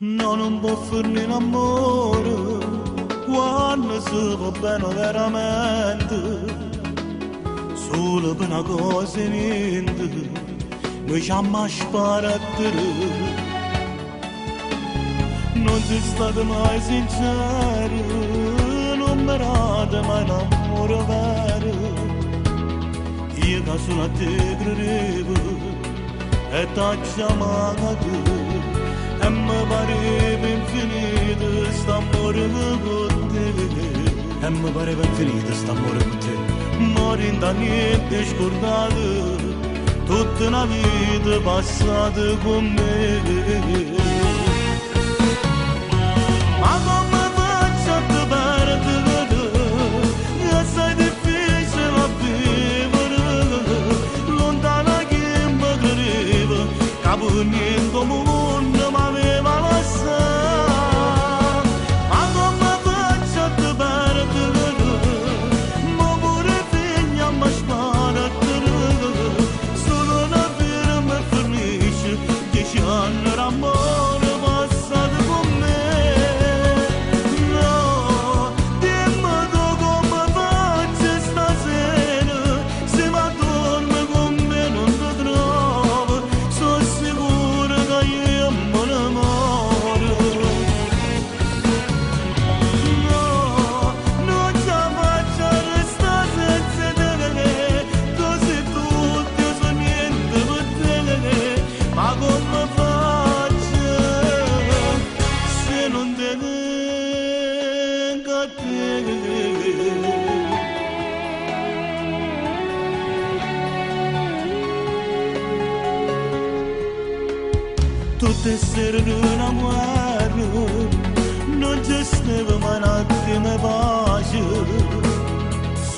Non può farmi in amore quando si va bene veramente, solo per una cosa e niente, noi ci abbiamo sparato. Non sei stato mai sincero, non mi rade mai l'amore vero, io che sono a te credevo e ti chiamato. E mi pareva infinito st'amore con te. E mi pareva infinito st'amore con te. Mori da niente scordato, tutta una vita passata con me. Ma come faccio a te perdere? Che sei difficile a vivere, lontana che mi credeva, capo niente mondo. Tutte sere una muore, non ci stava mai un attimo di pace,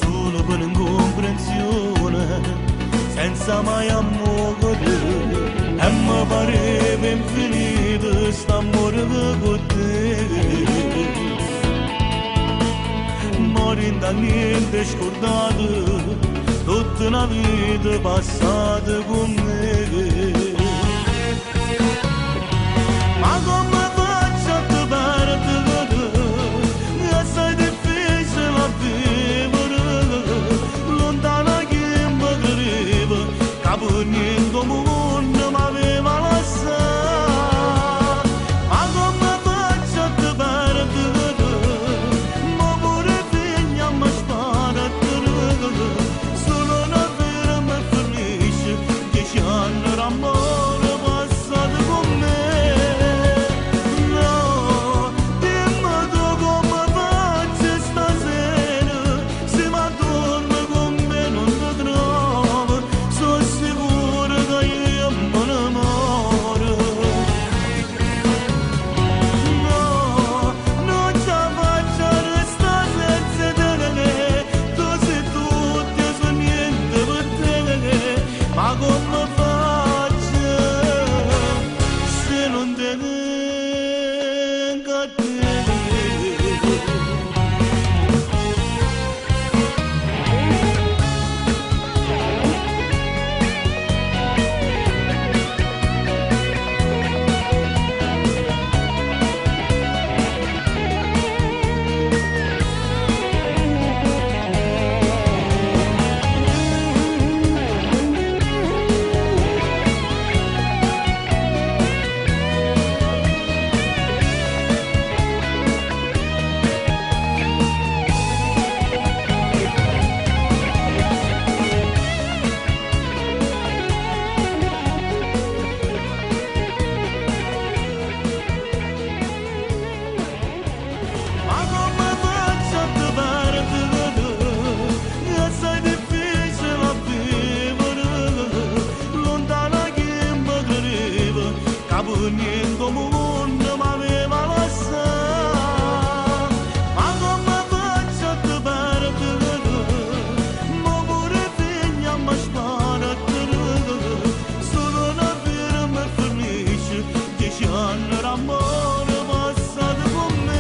solo per incomprensione, senza mai amore. E mi pareva infinito st'amore con te. Mori da niente scordato, tutta una vita passata con me. Ma come faccio a te perdere? Che sei difficile a vivere, lontana che mi credeva, capo niente mondo m'aveva lasciato. Ma come faccio a te perdere? Ma pure figlia mi sparato, solo una vera mi finisce, 10 anni d'amore passati con me. Niente mondo m'aveva lasciato. Ma come faccio a te perdere? Ma pure figlia mi sparato, solo una vera mi finisce, 10 anni d'amore passati con me.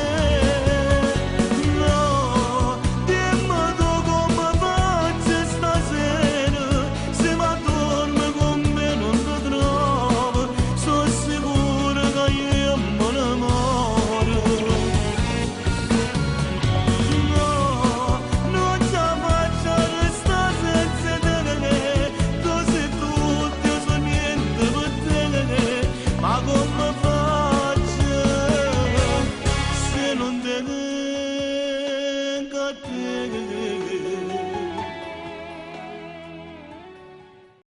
No, dimmi tu come faccio stasera, se mi torni con me non ti trovo, sono sicuro che io te